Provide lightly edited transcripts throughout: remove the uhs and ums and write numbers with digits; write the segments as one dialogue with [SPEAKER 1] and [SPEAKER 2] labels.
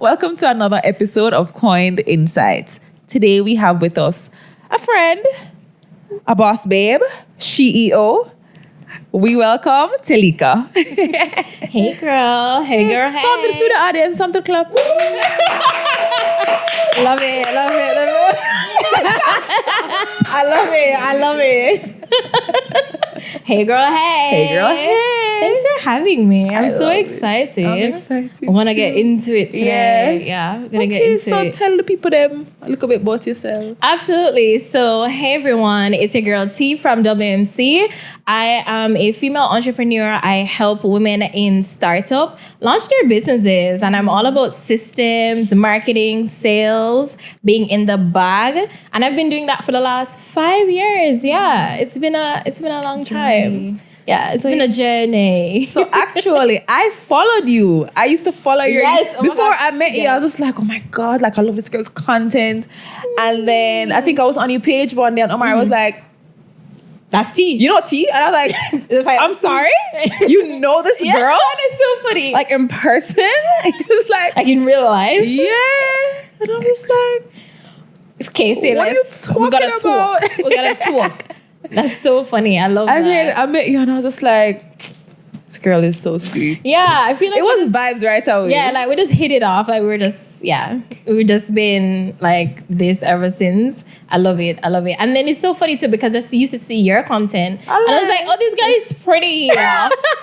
[SPEAKER 1] Welcome to another episode of Koined Insights. Today we have with us a friend, a boss babe, CEO. We welcome Telika.
[SPEAKER 2] Hey girl, hey.
[SPEAKER 1] Some to the studio audience, some to clap.
[SPEAKER 2] Love it. I love it. Hey girl, hey.
[SPEAKER 1] Hey girl, hey.
[SPEAKER 2] Thanks for having me. I'm so excited.
[SPEAKER 1] I'm excited.
[SPEAKER 2] I want to get into it today. Yeah, we're going to get into it.
[SPEAKER 1] So tell the people them a little bit about yourself.
[SPEAKER 2] Absolutely. So, hey everyone, it's your girl T from WMC. I am a female entrepreneur. I help women in startup launch their businesses, and I'm all about systems, marketing, sales, being in the bag, and I've been doing that for the last 5 years. Yeah, it's been a long time. Yeah, it's been a journey.
[SPEAKER 1] So actually, I followed you. I used to follow your...
[SPEAKER 2] Yes.
[SPEAKER 1] Before I met you, I was just like, oh my God, like I love this girl's content. And then I think I was on your page one day and Omar was like,
[SPEAKER 2] that's T.
[SPEAKER 1] You know T? And I was like, I'm sorry? You know this girl?
[SPEAKER 2] Yeah, that's so funny.
[SPEAKER 1] Like in person? It's like
[SPEAKER 2] in real life?
[SPEAKER 1] Yeah. And I was like...
[SPEAKER 2] It's Casey.
[SPEAKER 1] What are you
[SPEAKER 2] we gotta
[SPEAKER 1] about?
[SPEAKER 2] talk. We gotta talk. That's so funny. I love that.
[SPEAKER 1] And then I met you and I was just like, this girl is so sweet.
[SPEAKER 2] Yeah, I feel like
[SPEAKER 1] it was vibes right away.
[SPEAKER 2] Yeah, like we just hit it off. Like we've just been like this ever since. I love it. And then it's so funny too because I used to see your content and I was like, oh, this guy is pretty.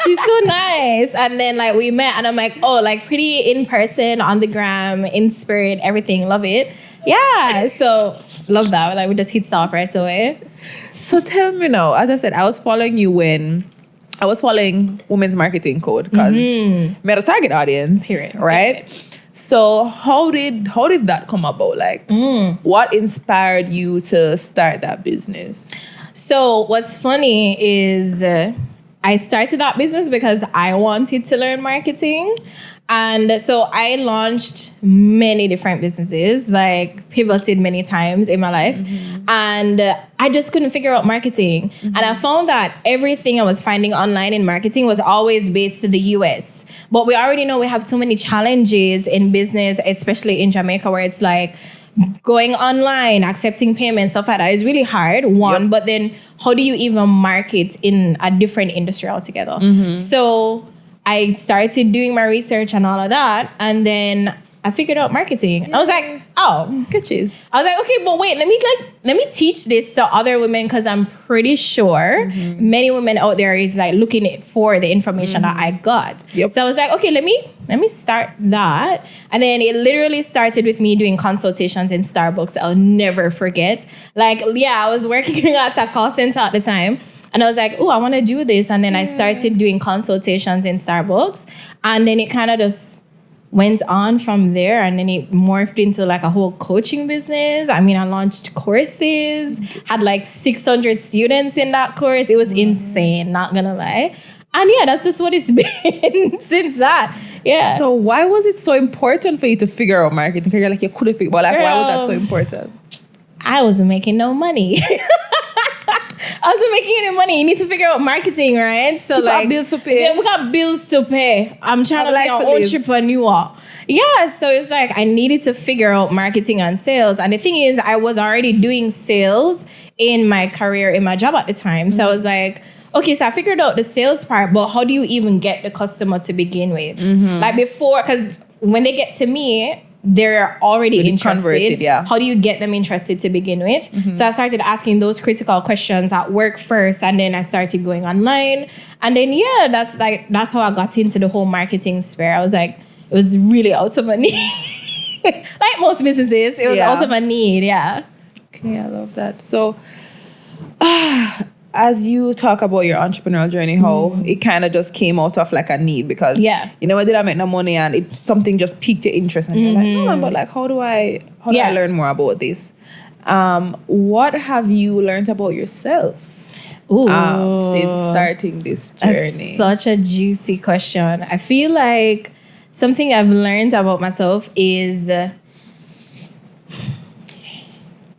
[SPEAKER 2] She's so nice. And then like we met and I'm like, oh, like pretty in person, on the gram, in spirit, everything. Love it. Yeah, so love that. Like we just hit off right away.
[SPEAKER 1] So tell me now, as I said, I was following you when I was following Women's Marketing Code because we had a target audience,
[SPEAKER 2] period,
[SPEAKER 1] right? So how did that come about? Like, what inspired you to start that business?
[SPEAKER 2] So what's funny is I started that business because I wanted to learn marketing. And so I launched many different businesses, like pivoted many times in my life. And I just couldn't figure out marketing. And I found that everything I was finding online in marketing was always based in the US. But we already know we have so many challenges in business, especially in Jamaica, where it's like going online, accepting payments, stuff like that is really hard, one. But then how do you even market in a different industry altogether? So I started doing my research and all of that, and then I figured out marketing. I was like, oh,
[SPEAKER 1] good cheese.
[SPEAKER 2] I was like, okay, but wait, let me teach this to other women because I'm pretty sure many women out there is like looking for the information that I got. So I was like, okay, let me start that. And then it literally started with me doing consultations in Starbucks. I'll never forget. Like, yeah, I was working at a call center at the time. And I was like, oh, I want to do this. And then I started doing consultations in Starbucks. And then it kind of just went on from there. And then it morphed into like a whole coaching business. I mean, I launched courses, had like 600 students in that course. It was insane, not going to lie. And yeah, that's just what it's been since that. Yeah.
[SPEAKER 1] So why was it so important for you to figure out marketing? Because you're like, you couldn't figure out, like, why was that so important?
[SPEAKER 2] I wasn't making no money. I wasn't making any money. You need to figure out marketing, right? So
[SPEAKER 1] we got bills to pay.
[SPEAKER 2] Yeah, we got bills to pay. I'm trying to be an entrepreneur. Yeah, so it's like I needed to figure out marketing and sales. And the thing is, I was already doing sales in my career, in my job at the time. So I was like, okay, so I figured out the sales part, but how do you even get the customer to begin with? Like before, because when they get to me, they're already interested. How do you get them interested to begin with? So I started asking those critical questions at work first, and then I started going online. And then, yeah, that's how I got into the whole marketing sphere. I was like, it was really out of a need. Like most businesses, it was out of a need, yeah.
[SPEAKER 1] Okay, I love that. So, as you talk about your entrepreneurial journey, how it kind of just came out of like a need because you never did I make no money and something just piqued your interest and you're like, no, but like how do I learn more about this? What have you learned about yourself since starting this journey?
[SPEAKER 2] That's such a juicy question. I feel like something I've learned about myself is learn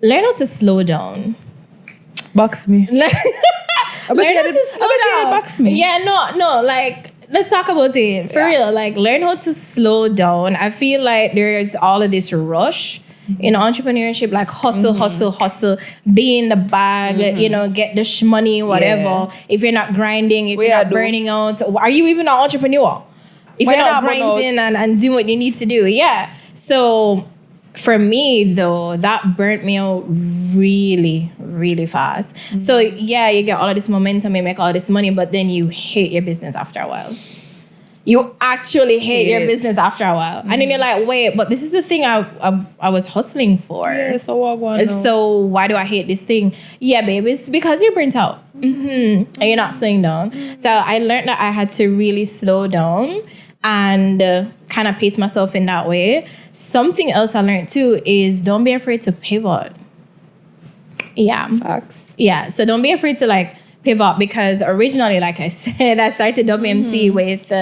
[SPEAKER 2] how to slow down.
[SPEAKER 1] Box me.
[SPEAKER 2] Learn how to slow down.
[SPEAKER 1] Box me.
[SPEAKER 2] Yeah, no, like let's talk about it for real. Like, learn how to slow down. I feel like there's all of this rush in entrepreneurship, like hustle, be in the bag, you know, get the money, whatever. Yeah. If you're not grinding, if you're not burning out, are you even an entrepreneur? If you're not grinding and doing what you need to do, So for me, though, that burnt me out really, really fast. So you get all of this momentum, you make all this money, but then you hate your business after a while. You actually hate your business after a while. And then you're like, wait, but this is the thing I was hustling for.
[SPEAKER 1] Yeah,
[SPEAKER 2] so why do I hate this thing? Yeah, babe, it's because you're burnt out. And you're not slowing down. So I learned that I had to really slow down and kind of pace myself in that way. Something else I learned too is don't be afraid to pivot. Yeah.
[SPEAKER 1] Facts.
[SPEAKER 2] Yeah, so don't be afraid to like pivot, because originally, like I said, I started WMC with...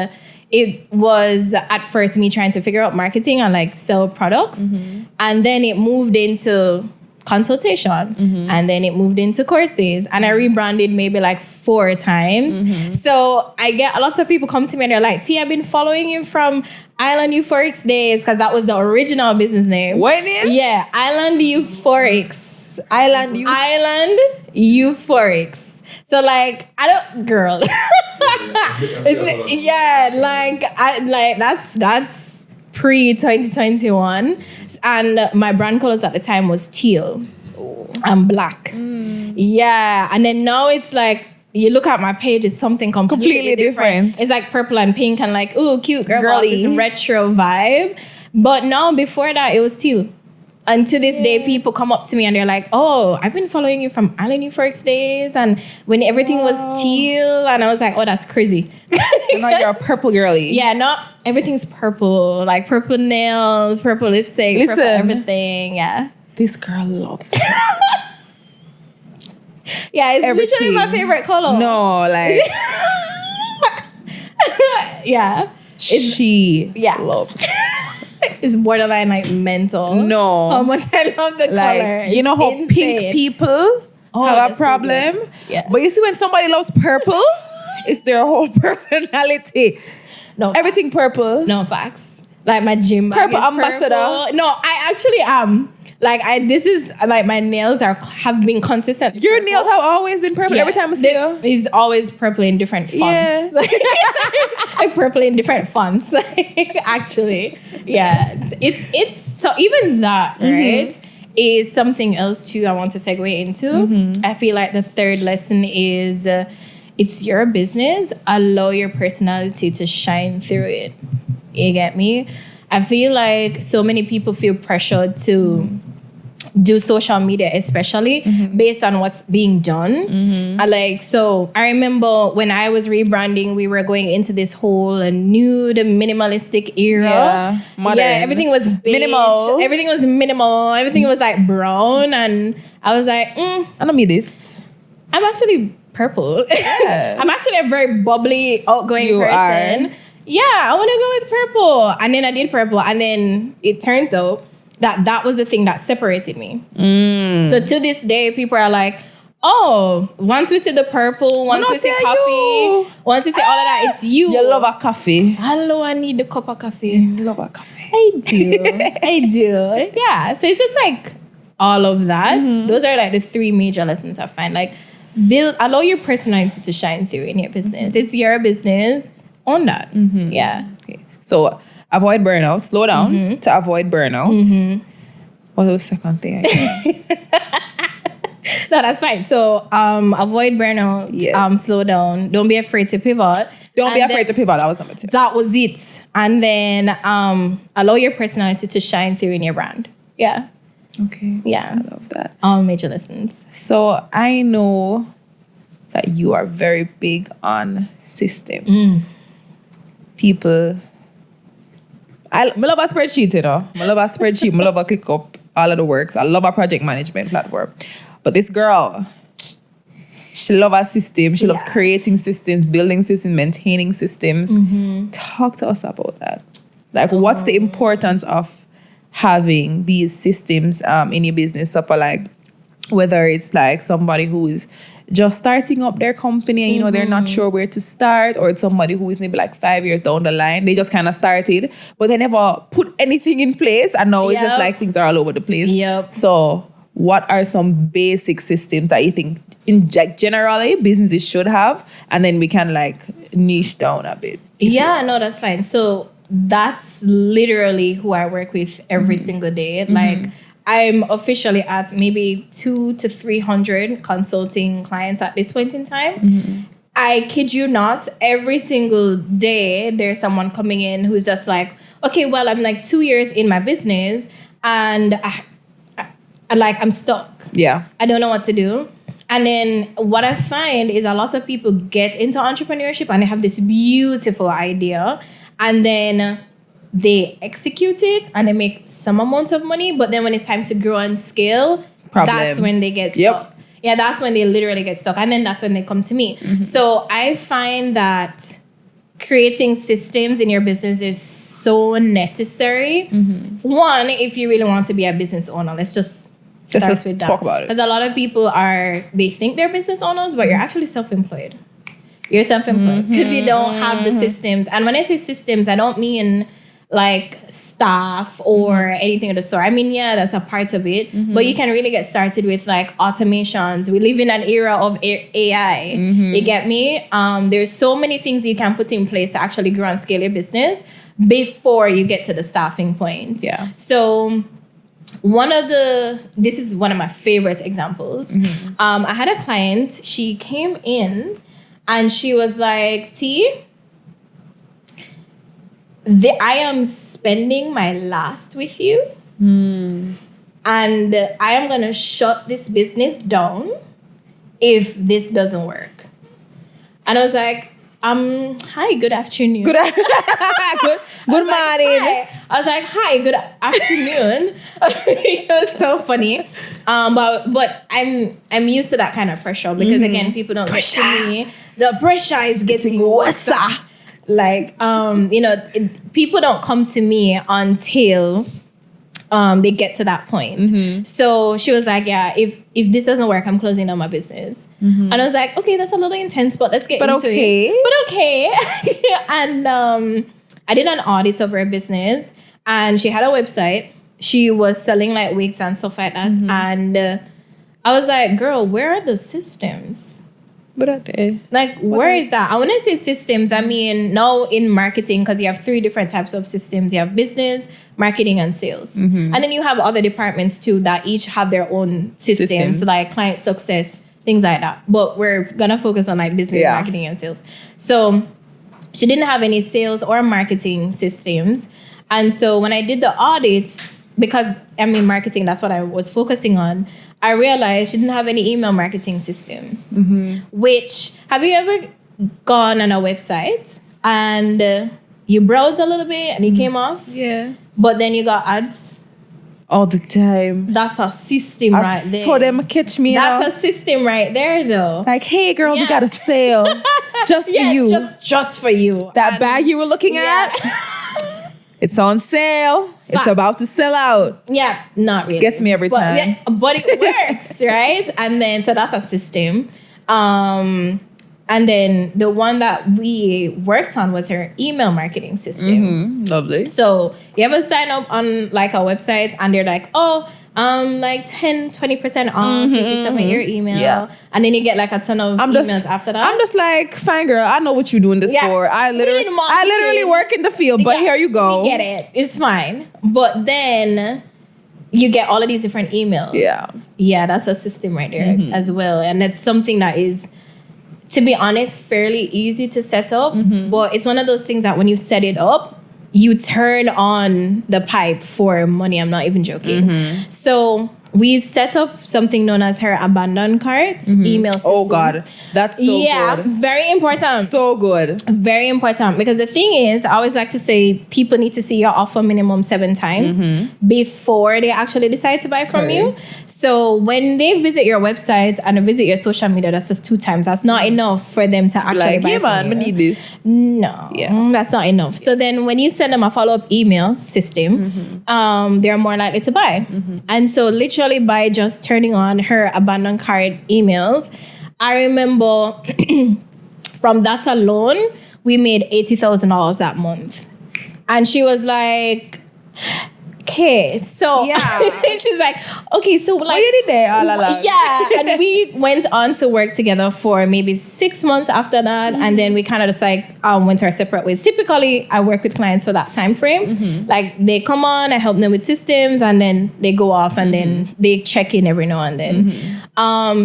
[SPEAKER 2] it was at first me trying to figure out marketing and like sell products. And then it moved into consultation. And then it moved into courses. And I rebranded maybe like 4 times. So I get a lot of people come to me and they're like, T, I've been following you from Island Euphorics days, because that was the original business name.
[SPEAKER 1] What name?
[SPEAKER 2] Yeah, Island Euphorics.
[SPEAKER 1] Island
[SPEAKER 2] Euphorics. So like, I don't, girl. That's pre-2021. And my brand colors at the time was teal and black. Yeah. And then now it's like, you look at my page, it's something completely different. It's like purple and pink and like, ooh, cute girl boss, this retro vibe. But now before that, it was teal. And to this day, people come up to me and they're like, oh, I've been following you from Island Euphorics days, and when everything was teal. And I was like, oh, that's crazy.
[SPEAKER 1] And now you're a purple girly.
[SPEAKER 2] Yeah, not everything's purple. Like purple nails, purple lipstick, purple everything. Yeah.
[SPEAKER 1] This girl loves purple.
[SPEAKER 2] Yeah, it's literally my favorite color.
[SPEAKER 1] No, like...
[SPEAKER 2] yeah.
[SPEAKER 1] She loves...
[SPEAKER 2] It's borderline like mental.
[SPEAKER 1] No.
[SPEAKER 2] How much I love the color.
[SPEAKER 1] You know how pink people have a problem?
[SPEAKER 2] So yeah.
[SPEAKER 1] But you see, when somebody loves purple, it's their whole personality.
[SPEAKER 2] No.
[SPEAKER 1] Everything purple.
[SPEAKER 2] No, facts. Like my gym bag
[SPEAKER 1] purple ambassador.
[SPEAKER 2] Purple. No, I actually am. Like this is like my nails have been consistent.
[SPEAKER 1] Your nails have always been purple every time I see you.
[SPEAKER 2] It's always purple in different fonts. Yeah. Like purple in different fonts. Like actually, yeah. It's so even that right is something else too. I want to segue into. I feel like the third lesson is it's your business. Allow your personality to shine through it. You get me? I feel like so many people feel pressured to do social media, especially based on what's being done. So I remember when I was rebranding, we were going into this whole nude minimalistic era.
[SPEAKER 1] Yeah, modern.
[SPEAKER 2] Yeah, everything was beige.
[SPEAKER 1] Minimal.
[SPEAKER 2] Everything was minimal. Everything was like brown. And I was like,
[SPEAKER 1] I don't need this.
[SPEAKER 2] I'm actually purple.
[SPEAKER 1] Yeah.
[SPEAKER 2] I'm actually a very bubbly, outgoing person.
[SPEAKER 1] Are.
[SPEAKER 2] Yeah, I want to go with purple. And then I did purple. And then it turns out that was the thing that separated me. So to this day, people are like, oh, once we see the purple, once we see coffee, once we see all of that, it's you.
[SPEAKER 1] You love a coffee.
[SPEAKER 2] Hello, I need a cup of coffee.
[SPEAKER 1] You love a coffee.
[SPEAKER 2] I do. Yeah. So it's just like all of that. Those are like the 3 major lessons I find. Like allow your personality to shine through in your business. It's your business. On that. Yeah.
[SPEAKER 1] Okay. So avoid burnout. Slow down to avoid burnout. What was the second thing?
[SPEAKER 2] No, that's fine. So avoid burnout. Slow down. Don't be afraid to pivot.
[SPEAKER 1] Don't be afraid to pivot. That was number 2.
[SPEAKER 2] That was it. And then allow your personality to shine through in your brand. Yeah.
[SPEAKER 1] Okay.
[SPEAKER 2] Yeah.
[SPEAKER 1] I love that.
[SPEAKER 2] All major lessons.
[SPEAKER 1] So I know that you are very big on systems. People, I love a spreadsheet, you know. I love a spreadsheet. I love a click up all of the works. I love a project management platform. But this girl, she loves a system. She loves creating systems, building systems, maintaining systems. Talk to us about that. Like, what's the importance of having these systems in your business? So for like, whether it's like somebody who is just starting up their company and, you know, they're not sure where to start, or it's somebody who is maybe like 5 years down the line. They just kind of started, but they never put anything in place. And now it's just like things are all over the place. So what are some basic systems that you think generally businesses should have? And then we can like niche down a bit.
[SPEAKER 2] Yeah, no, that's fine. So that's literally who I work with every single day. Like, I'm officially at maybe 200 to 300 consulting clients at this point in time. I kid you not, every single day there's someone coming in who's just like, okay, well, I'm like 2 years in my business and I'm stuck. Yeah. I don't know what to do. And then what I find is a lot of people get into entrepreneurship and they have this beautiful idea, and then they execute it and they make some amount of money. But then when it's time to grow and scale, that's when they get stuck. Yeah, that's when they literally get stuck. And then that's when they come to me. So I find that creating systems in your business is so necessary. One, if you really want to be a business owner, let's just start with that. Talk about it. Because a lot of people they think they're business owners, but you're actually self-employed. You're self-employed because you don't have the systems. And when I say systems, I don't mean like staff or anything of the sort. I mean, yeah, that's a part of it. But you can really get started with like automations. We live in an era of AI. You get me? There's so many things you can put in place to actually grow and scale your business before you get to the staffing point. Yeah. So this is one of my favorite examples. I had a client, she came in and she was like, T, I am spending my last with you. And I am going to shut this business down if this doesn't work. And I was like, hi, good afternoon. Good morning. I was like, hi, good afternoon. It was so funny. But I'm used to that kind of pressure because again, people don't look to me. The pressure is getting worse. Like, people don't come to me until they get to that point. So she was like, yeah, if this doesn't work, I'm closing down my business. And I was like, okay, that's a little intense, but let's get into it. But okay. And I did an audit of her business and she had a website. She was selling like wigs and stuff like that. And I was like, girl, where are the systems? Where is that? When I say systems, I mean now in marketing, because you have 3 different types of systems. You have business, marketing, and sales. And then you have other departments too that each have their own systems, like client success, things like that. But we're gonna focus on like business, marketing, and sales. So she didn't have any sales or marketing systems. And so when I did the audits, because I'm in marketing, that's what I was focusing on, I realized she didn't have any email marketing systems. Which, have you ever gone on a website and you browse a little bit and you came off? Yeah. But then you got ads?
[SPEAKER 1] All the time.
[SPEAKER 2] That's a system right there. I
[SPEAKER 1] saw them catch me.
[SPEAKER 2] That's a system right there though.
[SPEAKER 1] Like, hey girl, we got a sale. Just for you.
[SPEAKER 2] Just for you.
[SPEAKER 1] That bag you were looking at? It's on sale. It's about to sell out.
[SPEAKER 2] Yeah, not really.
[SPEAKER 1] Gets me every time.
[SPEAKER 2] Yeah, but it works, right? And then, so that's a system. And then the one that we worked on was her email marketing system.
[SPEAKER 1] Lovely.
[SPEAKER 2] So you ever sign up on like a website and they're like, like 10-20% off if you submit your email, and then you get like a ton of emails after that.
[SPEAKER 1] I'm just like, fine girl, I know what you're doing this for. I literally work in the field, but here you go.
[SPEAKER 2] We get it, it's fine. But then you get all of these different emails. Yeah, that's a system right there as well. And that's something that is, to be honest, fairly easy to set up. But it's one of those things that when you set it up, you turn on the pipe for money. I'm not even joking. So we set up something known as her abandoned carts email system.
[SPEAKER 1] Oh God, that's so good. Yeah,
[SPEAKER 2] very important.
[SPEAKER 1] So good.
[SPEAKER 2] Very important, because the thing is, I always like to say people need to see your offer minimum 7 times before they actually decide to buy from you. So when they visit your website and visit your social media, that's just 2 times. That's not enough for them to actually buy from you.
[SPEAKER 1] I need this.
[SPEAKER 2] No, that's not enough. So then when you send them a follow-up email system, they're more likely to buy. And so literally literally by just turning on her abandoned cart emails, I remember from that alone, we made $80,000 that month. And she was like, okay, so she's like, okay, so like,
[SPEAKER 1] you did there all along.
[SPEAKER 2] Yeah, and we went on to work together for maybe 6 months after that, and then we kind of just like went our separate ways. Typically, I work with clients for that time frame. Like they come on, I help them with systems, and then they go off, and then they check in every now and then.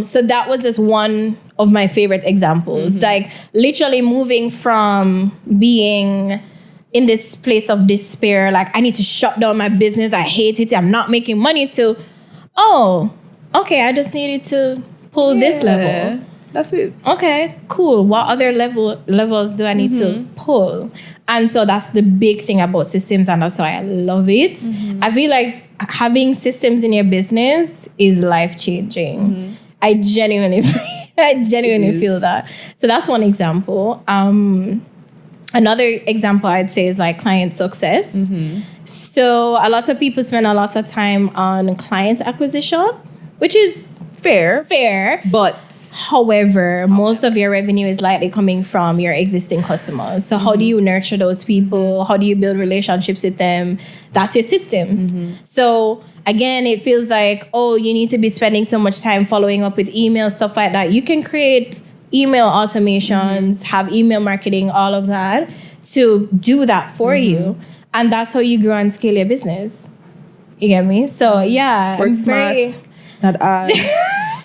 [SPEAKER 2] So that was just one of my favorite examples. Like literally moving from being in this place of despair, like I need to shut down my business, I hate it, I'm not making money, to, oh, okay, I just needed to pull this level.
[SPEAKER 1] That's it.
[SPEAKER 2] Okay, cool. What other levels do I need to pull? And so that's the big thing about systems, and that's why I love it. I feel like having systems in your business is life-changing. I genuinely feel that. So that's one example. Another example I'd say is like client success. So a lot of people spend a lot of time on client acquisition, which is fair.
[SPEAKER 1] But
[SPEAKER 2] however, most of your revenue is likely coming from your existing customers. So how do you nurture those people? How do you build relationships with them? That's your systems. So again, it feels like, oh, you need to be spending so much time following up with emails, stuff like that. You can create email automations, have email marketing, all of that to do that for you. And that's how you grow and scale your business. You get me? So yeah,
[SPEAKER 1] work smart. Not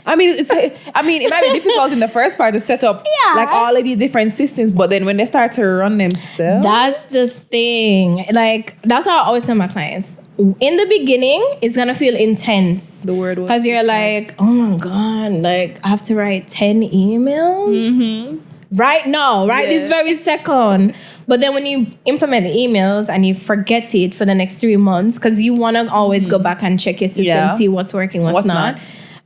[SPEAKER 1] I mean, it might be difficult in the first part to set up like all of these different systems, but then when they start to run themselves,
[SPEAKER 2] that's the thing. Like that's how I always tell my clients. In the beginning, it's gonna feel intense.
[SPEAKER 1] The word,
[SPEAKER 2] because you're like, oh my god, like I have to write 10 emails right now, this very second. But then when you implement the emails and you forget it for the next 3 months, because you want to always go back and check your system, see what's working, what's not.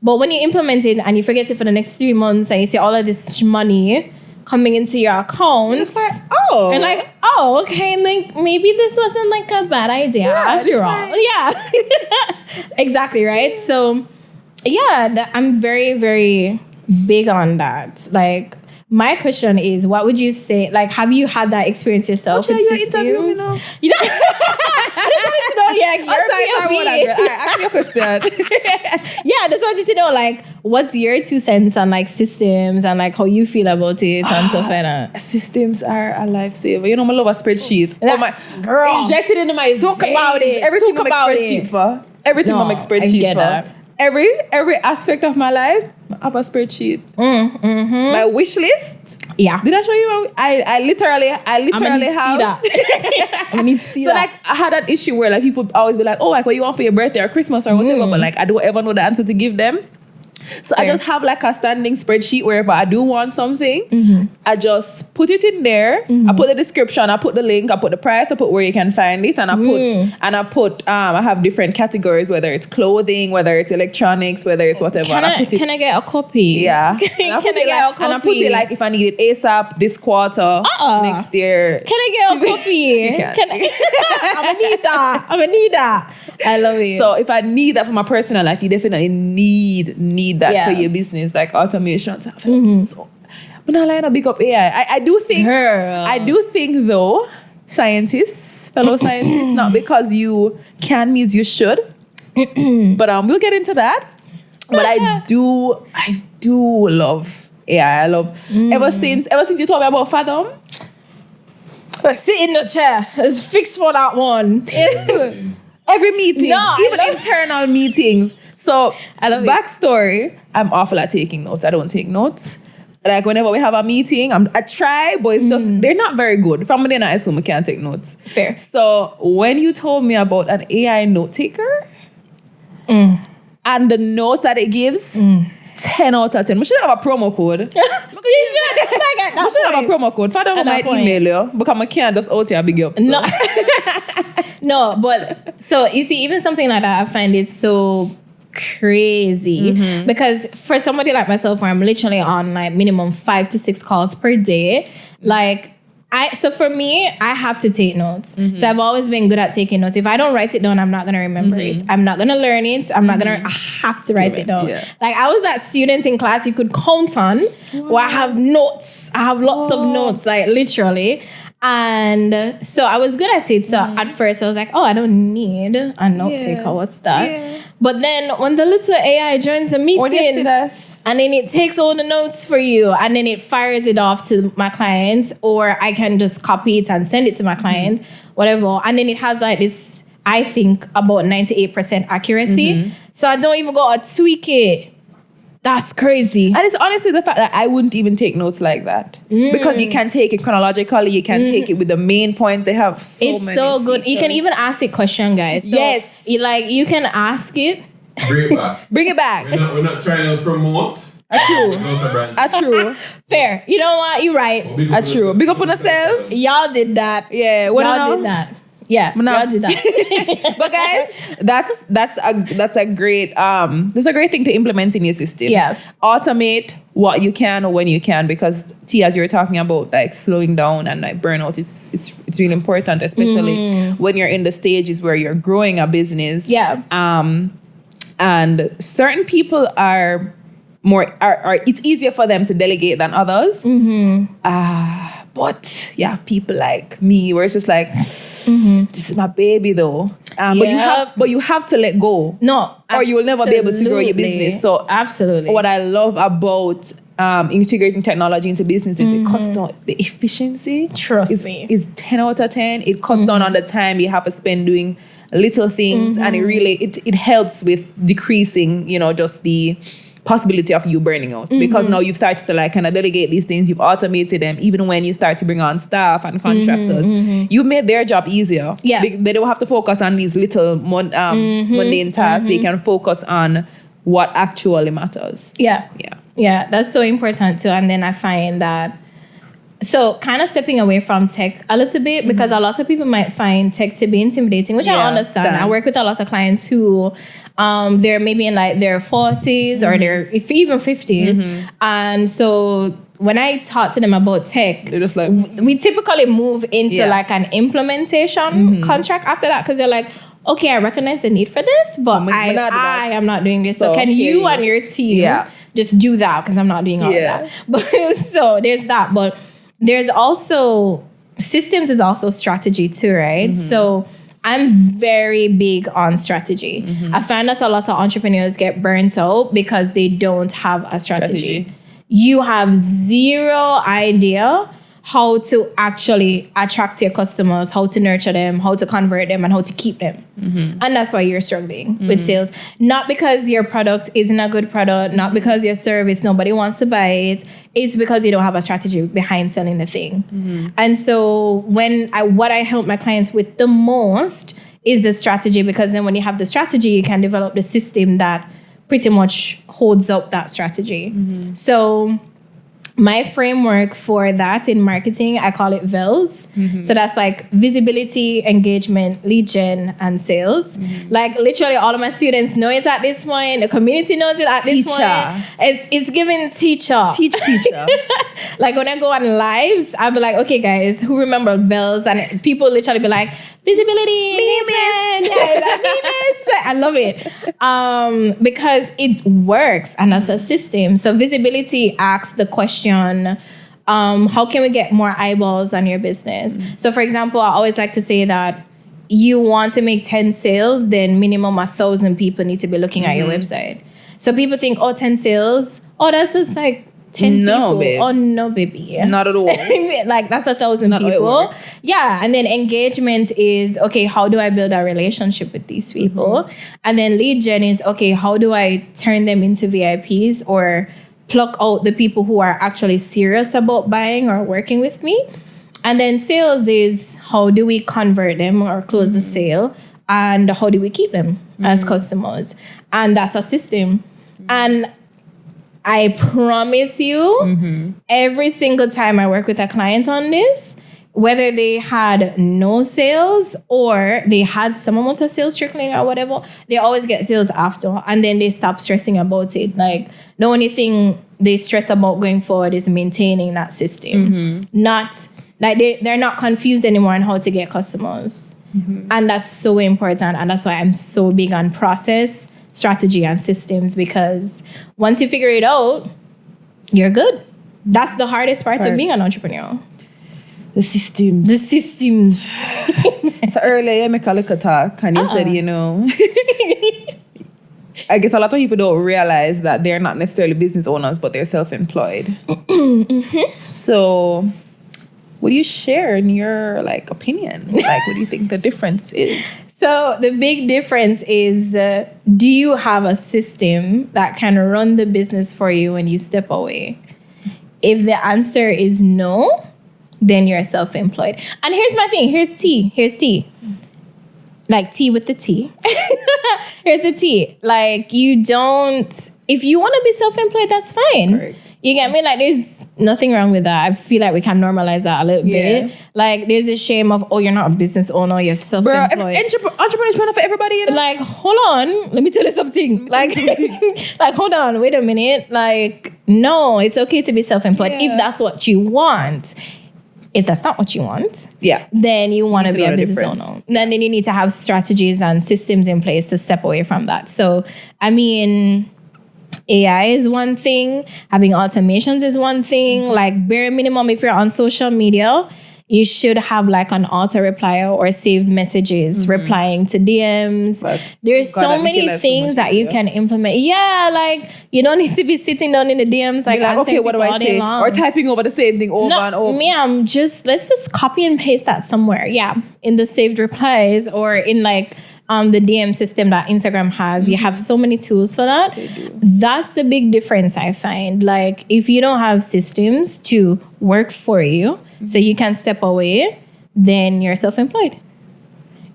[SPEAKER 2] But when you implement it and you forget it for the next 3 months and you see all of this money coming into your account,
[SPEAKER 1] it's like,
[SPEAKER 2] and like, oh, okay, like maybe this wasn't like a bad idea after all. Exactly, right? So I'm very, very big on that. Like, my question is, what would you say? Like, have you had that experience yourself with systems? You know, I just wanted to know,
[SPEAKER 1] ask me a question.
[SPEAKER 2] I just wanted to know, like, what's your 2 cents on like systems and like how you feel about it and stuff like that.
[SPEAKER 1] Systems are a lifesaver. You know, I love a spreadsheet.
[SPEAKER 2] Girl,
[SPEAKER 1] inject it into my
[SPEAKER 2] talk about it.
[SPEAKER 1] Everything I'm a spreadsheet for. Everything I'm a spreadsheet for. That. Every aspect of my life, I have a spreadsheet. My wish list.
[SPEAKER 2] Yeah.
[SPEAKER 1] Did I show you? I literally have
[SPEAKER 2] that. I need to see that.
[SPEAKER 1] So like, I had that issue where like people always be like, oh, like what you want for your birthday or Christmas or whatever, but like I don't ever know the answer to give them. So I just have like a standing spreadsheet wherever I do want something, I just put it in there. I put the description, I put the link, I put the price, I put where you can find it, and I have different categories, whether it's clothing, whether it's electronics, whether it's whatever.
[SPEAKER 2] Can I get a copy?
[SPEAKER 1] Yeah.
[SPEAKER 2] Can I get a copy?
[SPEAKER 1] And I put it like if I need it ASAP this quarter, next year.
[SPEAKER 2] Can I get a copy? I'm gonna need that. I love it.
[SPEAKER 1] So if I need that for my personal life, you definitely need that for your business, like automation. So, but now I big up AI. I do think though, fellow scientists, not because you can means you should. But we'll get into that. But I do love AI. I love ever since you told me about Fathom.
[SPEAKER 2] Sit in the chair. It's fixed for that one.
[SPEAKER 1] Every meeting, even internal meetings. So, backstory, I'm awful at taking notes. I don't take notes. Like, whenever we have a meeting, I try, but it's just, they're not very good. From within I assume I can't take notes.
[SPEAKER 2] Fair.
[SPEAKER 1] So, when you told me about an AI note taker, and the notes that it gives, 10 out of 10. We should have a promo code.
[SPEAKER 2] You should. I
[SPEAKER 1] should have a promo code. Father might email you, because I can't just out here big up. So.
[SPEAKER 2] No, but so you see, even something like that I find is so crazy because for somebody like myself where I'm literally on like minimum 5 to 6 calls per day, like So for me, I have to take notes. So I've always been good at taking notes. If I don't write it down, I'm not going to remember it. I'm not going to learn it. I have to write it down. Yeah. Like I was that student in class you could count on where I have notes. I have lots of notes, like literally. And so I was good at it. So at first I was like, oh, I don't need a note taker. What's that? Yeah. But then when the little AI joins the meeting, and then it takes all the notes for you, and then it fires it off to my clients, or I can just copy it and send it to my client, whatever. And then it has like this, I think, about 98% accuracy. So I don't even go to tweak it. That's crazy.
[SPEAKER 1] And it's honestly the fact that I wouldn't even take notes like that. Because you can take it chronologically, you can take it with the main points. They have so many. It's so good.
[SPEAKER 2] You can even ask it question, guys. So yes. You can ask it.
[SPEAKER 3] Bring it back.
[SPEAKER 1] Bring it back.
[SPEAKER 3] We're not trying to promote.
[SPEAKER 1] True. Fair.
[SPEAKER 2] You know what? You're right.
[SPEAKER 1] True. Big up on yourself.
[SPEAKER 2] Y'all did that.
[SPEAKER 1] Yeah.
[SPEAKER 2] Y'all did that. Yeah, y'all did that.
[SPEAKER 1] But guys, that's a great thing to implement in your system. Yeah. Automate what you can or when you can, because as you were talking about like slowing down and like burnout, it's really important, especially when you're in the stages where you're growing a business. Yeah. And certain people are it's easier for them to delegate than others. But you have people like me where it's just like, this is my baby though. But you have to let go.
[SPEAKER 2] No,
[SPEAKER 1] or you will never be able to grow your business. So
[SPEAKER 2] absolutely,
[SPEAKER 1] what I love about integrating technology into business is it cuts down the efficiency.
[SPEAKER 2] Trust me,
[SPEAKER 1] is 10 out of 10. It cuts down on the time you have to spend doing little things, and it helps with decreasing, just the possibility of you burning out, because now you've started to like kind of delegate these things, you've automated them. Even when you start to bring on staff and contractors, you've made their job easier. Yeah, they don't have to focus on these little mundane tasks. They can focus on what actually matters.
[SPEAKER 2] Yeah, that's so important too. And then I find that, so kind of stepping away from tech a little bit, because a lot of people might find tech to be intimidating, which I understand. I work with a lot of clients who they're maybe in like their 40s or their even 50s. And so when I talk to them about tech,
[SPEAKER 1] they're just like,
[SPEAKER 2] we typically move into like an implementation contract after that, because they're like, okay, I recognize the need for this, but I am not doing this. So can you and your team just do that, because I'm not doing all of that. But so there's that. But there's also, systems is also strategy too, right? So I'm very big on strategy. I find that a lot of entrepreneurs get burnt out because they don't have a strategy. You have zero idea how to actually attract your customers, how to nurture them, how to convert them, and how to keep them. And that's why you're struggling with sales. Not because your product isn't a good product, not because your service, nobody wants to buy it. It's because you don't have a strategy behind selling the thing. And so what I help my clients with the most is the strategy, because then when you have the strategy, you can develop the system that pretty much holds up that strategy. So my framework for that in marketing, I call it VELS. So that's like visibility, engagement, lead gen, and sales. Like literally all of my students know it at this point. The community knows it at this point. It's given teacher. Teacher. Like when I go on lives, I'll be like, okay guys, who remember VELS? And people literally be like, visibility, engagement. I love it. Because it works and as a system. So visibility asks the question, how can we get more eyeballs on your business? So for example, I always like to say that you want to make 10 sales, then minimum 1,000 people need to be looking at your website. So people think, 10 sales, that's just like 10 people. Babe. Oh no, baby.
[SPEAKER 1] Not at all.
[SPEAKER 2] Like that's 1,000 people. Yeah. And then engagement is, okay, how do I build a relationship with these people? And then lead gen is, okay, how do I turn them into VIPs or pluck out the people who are actually serious about buying or working with me? And then sales is, how do we convert them or close the sale? And how do we keep them as customers? And that's a system. And I promise you, every single time I work with a client on this, whether they had no sales or they had some amount of sales trickling or whatever, they always get sales after, and then they stop stressing about it. Like the only thing they stress about going forward is maintaining that system, not Like they're not confused anymore on how to get customers. And that's so important. And that's why I'm so big on process, strategy, and systems, because once you figure it out, you're good. That's the hardest part of being an entrepreneur.
[SPEAKER 1] The systems. So earlier you make a little talk and you said, I guess a lot of people don't realize that they're not necessarily business owners, but they're self-employed. So would you share in your opinion? What do you think the difference is?
[SPEAKER 2] So the big difference is, do you have a system that can run the business for you when you step away? If the answer is no, then you're self-employed. And here's my thing. Here's tea. Like tea with the tea. Here's the tea. If you want to be self-employed, that's fine.
[SPEAKER 1] Correct.
[SPEAKER 2] You get me? There's nothing wrong with that. I feel like we can normalize that a little bit. There's this shame of, you're not a business owner, you're self-employed.
[SPEAKER 1] Entrepreneurship for everybody,
[SPEAKER 2] hold on, let me tell you something. Hold on, wait a minute. No, it's okay to be self-employed if that's what you want. If that's not what you want, then you want to be a business owner. Then you need to have strategies and systems in place to step away from that. So, AI is one thing. Having automations is one thing. Bare minimum, if you're on social media, you should have an auto replier or saved messages, replying to DMs. There's so many things that you can implement. Yeah, you don't need to be sitting down in the DMs
[SPEAKER 1] okay, what do I say? Or typing over the same thing over and over.
[SPEAKER 2] Let's just copy and paste that somewhere. Yeah, in the saved replies or in the DM system that Instagram has. You have so many tools for that. That's the big difference I find. If you don't have systems to work for you, so you can step away, then you're self-employed.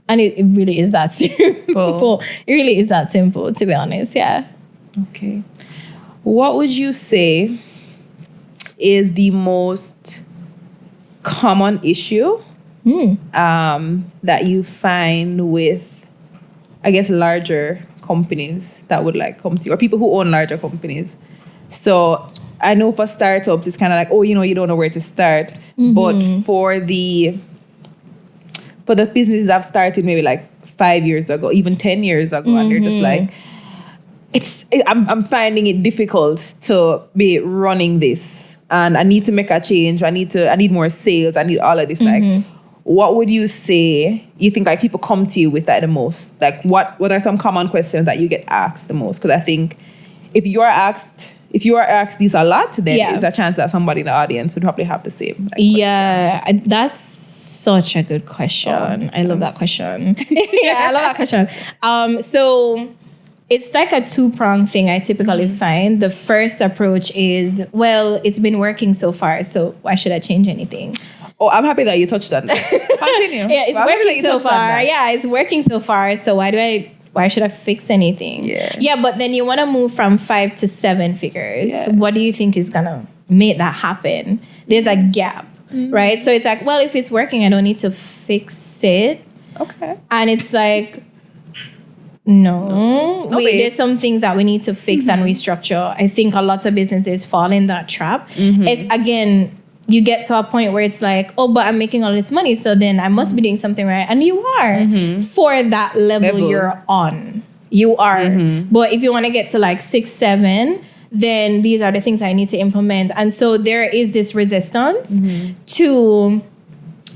[SPEAKER 2] And it really is that simple. It really is that simple, to be honest. Yeah.
[SPEAKER 1] Okay. What would you say is the most common issue that you find with, I guess, larger companies that would come to you, or people who own larger companies? So I know for startups, it's kind of you don't know where to start. But for the businesses I've started maybe 5 years ago, even 10 years ago, and they're just I'm finding it difficult to be running this, and I need to make a change. I need more sales. I need all of this. What would you say you think people come to you with that the most? What are some common questions that you get asked the most? Because I think if you are asked these a lot, then there's a chance that somebody in the audience would probably have the same.
[SPEAKER 2] That's such a good question. I love that question. I love that question. So it's a two-pronged thing I typically find. The first approach is, it's been working so far, so why should I change anything?
[SPEAKER 1] Oh, I'm happy that you touched on that. Continue.
[SPEAKER 2] It's working so far. Yeah, it's working so far. So why should I fix anything? Yeah, but then you want to move from 5 to 7 figures. What do you think is going to make that happen? There's a gap, right? So it's if it's working, I don't need to fix it.
[SPEAKER 1] Okay.
[SPEAKER 2] And it's no. There's some things that we need to fix and restructure. I think a lot of businesses fall in that trap. It's, again, you get to a point where it's but I'm making all this money, so then I must be doing something right. And you are for that level you're on. You are. But if you want to get to 6, 7, then these are the things I need to implement. And so there is this resistance to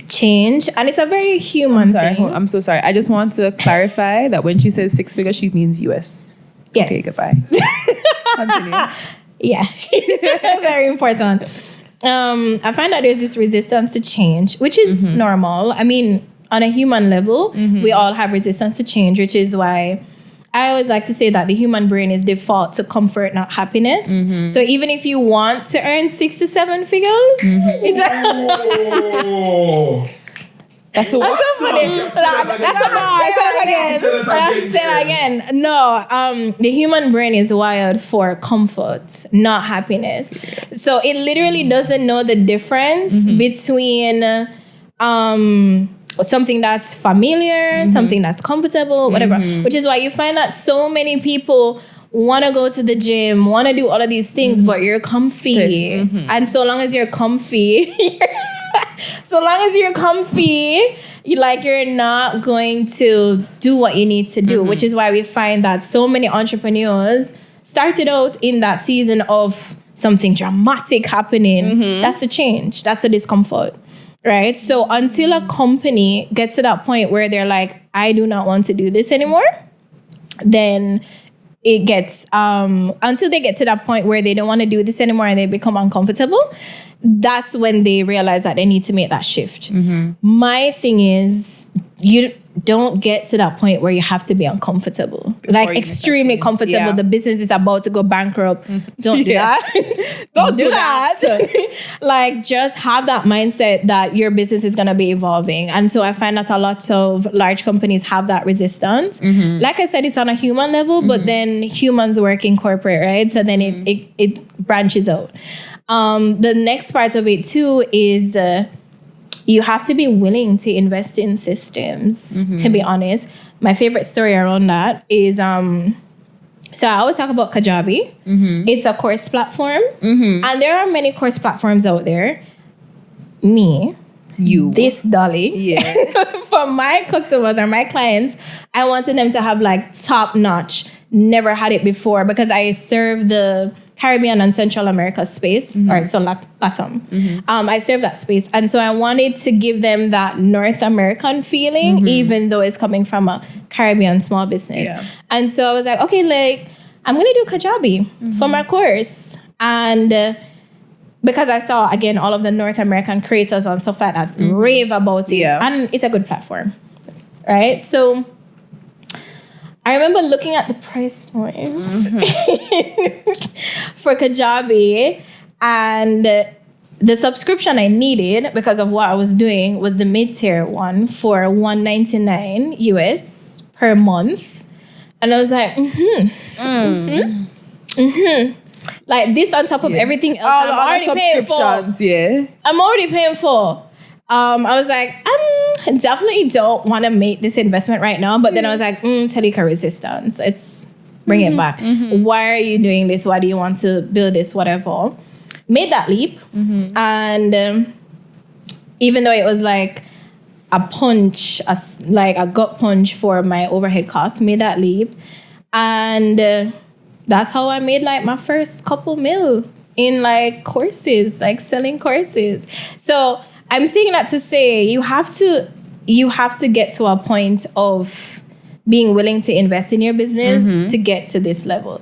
[SPEAKER 2] change. And it's a very human thing.
[SPEAKER 1] I'm so sorry. I just want to clarify that when she says 6 figures, she means US.
[SPEAKER 2] Yes.
[SPEAKER 1] Okay, goodbye. Continue.
[SPEAKER 2] Yeah. Very important. I find that there's this resistance to change, which is normal. On a human level, we all have resistance to change, which is why I always like to say that the human brain is default to comfort, not happiness. So even if you want to earn 6 to 7 figures, it's
[SPEAKER 1] That's a
[SPEAKER 2] funny. That's a bar. Say it again. No, the human brain is wired for comfort, not happiness. So it literally doesn't know the difference between something that's familiar, something that's comfortable, whatever. Which is why you find that so many people want to go to the gym, want to do all of these things, but you're comfy. And so long as you're comfy, So long as you're comfy, you're not going to do what you need to do, which is why we find that so many entrepreneurs started out in that season of something dramatic happening. That's the change. That's the discomfort, right? So until a company gets to that point where they're like, I do not want to do this anymore, then it gets, until they get to that point where they don't want to do this anymore and they become uncomfortable, that's when they realize that they need to make that shift. My thing is, you don't get to that point where you have to be uncomfortable. Like extremely comfortable. Yeah. The business is about to go bankrupt. Don't do that. Don't do that. Like just have that mindset that your business is going to be evolving. And so I find that a lot of large companies have that resistance. Like I said, it's on a human level, but then humans work in corporate, right? So then it branches out. The next part of it too is you have to be willing to invest in systems, to be honest. My favorite story around that is, so I always talk about Kajabi. It's a course platform. And there are many course platforms out there. This Dolly, for my customers or my clients, I wanted them to have like top notch, never had it before, because I serve the Caribbean and Central America space, or so LATAM. I serve that space. And so I wanted to give them that North American feeling, even though it's coming from a Caribbean small business. And so I was like, okay, like, I'm going to do Kajabi for my course. And because I saw, again, all of the North American creators and stuff like that rave about it. And it's a good platform, right? So I remember looking at the price points for Kajabi, and the subscription I needed because of what I was doing was the mid-tier one for $199 US per month. And I was like, like this on top of everything else I'm already paying for. I'm already paying for. I was like, I definitely don't want to make this investment right now. But then I was like, Telika resistance. Let's bring it back. Why are you doing this? Why do you want to build this? Whatever. Made that leap. And even though it was like a punch, like a gut punch for my overhead costs, made that leap. And that's how I made like my first couple mil in like courses, like selling courses. So I'm saying that to say you have to get to a point of being willing to invest in your business to get to this level.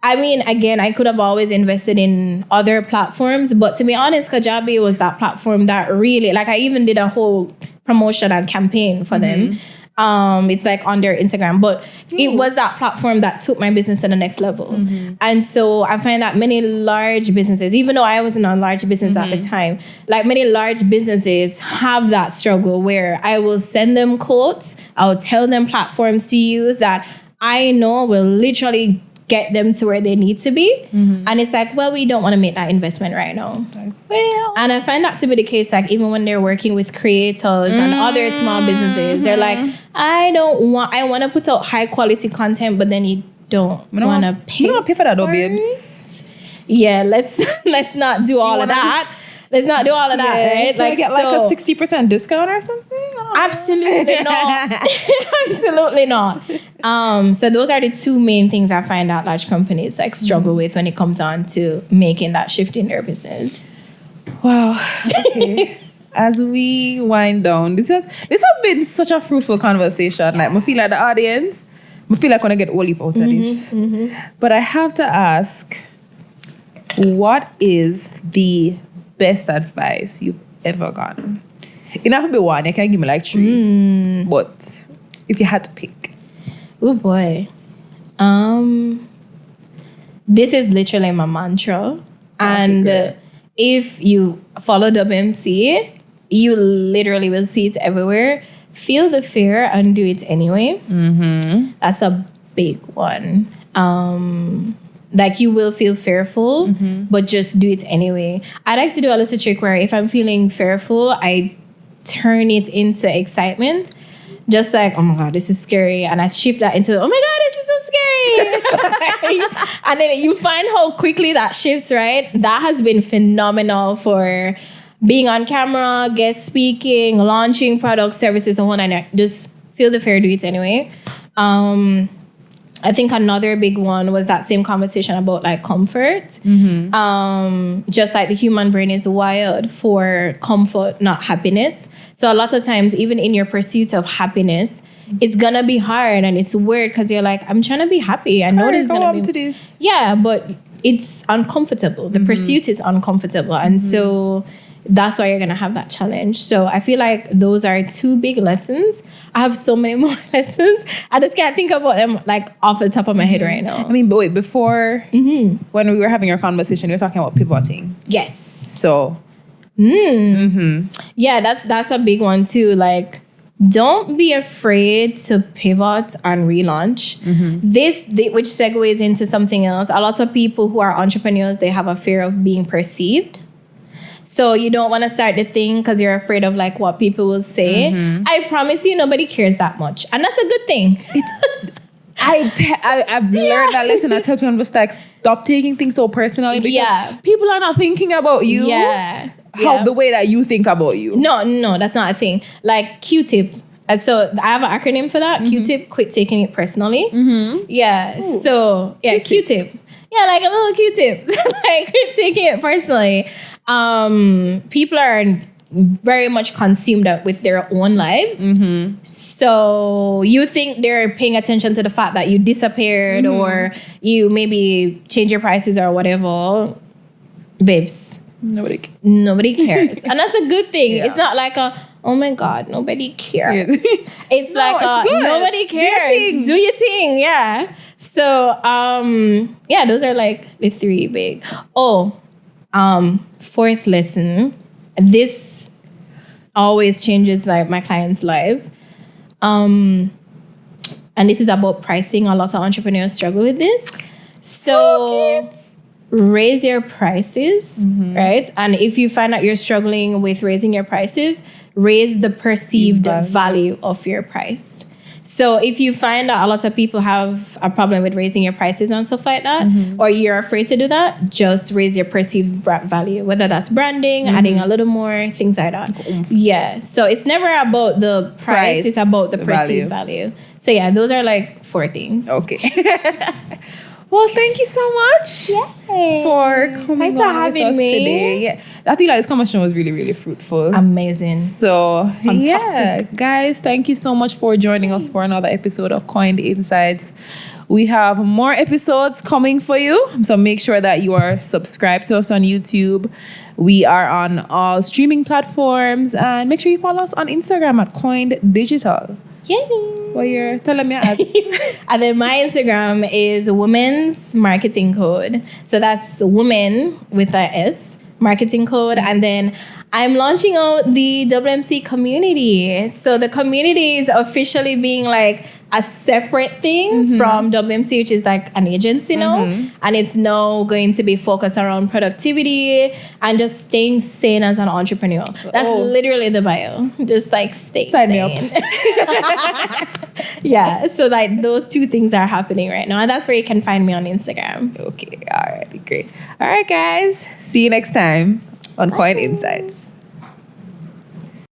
[SPEAKER 2] I mean, again, I could have always invested in other platforms, but to be honest, Kajabi was that platform that really, like I even did a whole promotion and campaign for them. It's like on their Instagram, but it was that platform that took my business to the next level. And so I find that many large businesses, even though I wasn't a large business at the time, like many large businesses have that struggle where I will send them quotes. I'll tell them platforms to use that I know will literally get them to where they need to be. And it's like, well, we don't want to make that investment right now. Well, and I find that to be the case, like even when they're working with creators and other small businesses, they're like, I want to put out high quality content, but then you don't want to pay.
[SPEAKER 1] You don't pay for that though, babes.
[SPEAKER 2] Yeah, let's not do all of that. Let's not do all of that, right?
[SPEAKER 1] Like get like a 60% discount or something?
[SPEAKER 2] Absolutely not. Absolutely not. So those are the two main things I find that large companies like struggle with when it comes on to making that shift in their business.
[SPEAKER 1] Wow. Okay. As we wind down, this has been such a fruitful conversation. Like I feel like the audience, I feel like when I get all out of this. But I have to ask, what is the best advice you've ever gotten? It doesn't have to be one. You can give me like 3. But if you had to pick.
[SPEAKER 2] Oh boy. This is literally my mantra. And if you follow WMC, you literally will see it everywhere. Feel the fear and do it anyway. That's a big one. Like you will feel fearful, but just do it anyway. I like to do a little trick where if I'm feeling fearful, I turn it into excitement. Just like, oh my God, this is scary. And I shift that into, oh my God, this is so scary. And then you find how quickly that shifts, right? That has been phenomenal for being on camera, guest speaking, launching products, services, the whole nine. Just feel the fear, do it anyway. I think another big one was that same conversation about like comfort. Just like the human brain is wired for comfort, not happiness. So a lot of times, even in your pursuit of happiness, it's gonna be hard and it's weird because you're like, I'm trying to be happy. I know this is gonna be
[SPEAKER 1] to this.
[SPEAKER 2] Yeah, but it's uncomfortable. The pursuit is uncomfortable, and so that's why you're gonna have that challenge. So I feel like those are two big lessons. I have so many more lessons. I just can't think about them like off the top of my head right now.
[SPEAKER 1] I mean, but wait, before when we were having our conversation, we were talking about pivoting.
[SPEAKER 2] Yes.
[SPEAKER 1] So
[SPEAKER 2] yeah, that's a big one too. Like, don't be afraid to pivot and relaunch. Which segues into something else. A lot of people who are entrepreneurs, they have a fear of being perceived. So you don't want to start the thing because you're afraid of like what people will say. I promise you, nobody cares that much, and that's a good thing.
[SPEAKER 1] I've learned that lesson. I tell people just like stop taking things so personally because people are not thinking about you. The way that you think about you.
[SPEAKER 2] No, that's not a thing. Like Q-tip. And so I have an acronym for that. Q-tip, quit taking it personally. Yeah. Ooh. So yeah, Q-tip. Yeah, like a little Q-tip. Like quit taking it personally. People are very much consumed with their own lives. So you think they're paying attention to the fact that you disappeared or you maybe change your prices or whatever. Babes. Nobody cares. And that's a good thing. Yeah. It's not like oh my God, nobody cares. It's like nobody cares. Do your thing. Yeah. So yeah, those are like the three big. Fourth lesson. This always changes like my clients' lives. And this is about pricing. A lot of entrepreneurs struggle with this. So raise your prices, right? And if you find that you're struggling with raising your prices, raise the perceived value of your price. So if you find that a lot of people have a problem with raising your prices and stuff like that, or you're afraid to do that, just raise your perceived value, whether that's branding, adding a little more, things like that. Yeah. So it's never about the price, it's about the perceived value. So yeah, those are like 4 things.
[SPEAKER 1] Okay. Well, thank you so much for coming on with us today. Yeah, I think that this conversation was really, really fruitful.
[SPEAKER 2] Amazing.
[SPEAKER 1] So, fantastic. Guys, thank you so much for joining us for another episode of Koined Insights. We have more episodes coming for you, so make sure that you are subscribed to us on YouTube. We are on all streaming platforms, and make sure you follow us on Instagram at Koined Digital.
[SPEAKER 2] Yay!
[SPEAKER 1] Well, you're telling me at.
[SPEAKER 2] And then my Instagram is Women's Marketing Code. So that's woman with a S, marketing code. And then I'm launching out the WMC community. So the community is officially being like a separate thing from WMC, which is like an agency now. And it's now going to be focused around productivity and just staying sane as an entrepreneur. That's literally the bio. Just like stay sane.
[SPEAKER 1] Me up.
[SPEAKER 2] Yeah. So like those 2 things are happening right now. And that's where you can find me on Instagram.
[SPEAKER 1] Okay. All right. Great. All right, guys. See you next time on Koined Insights.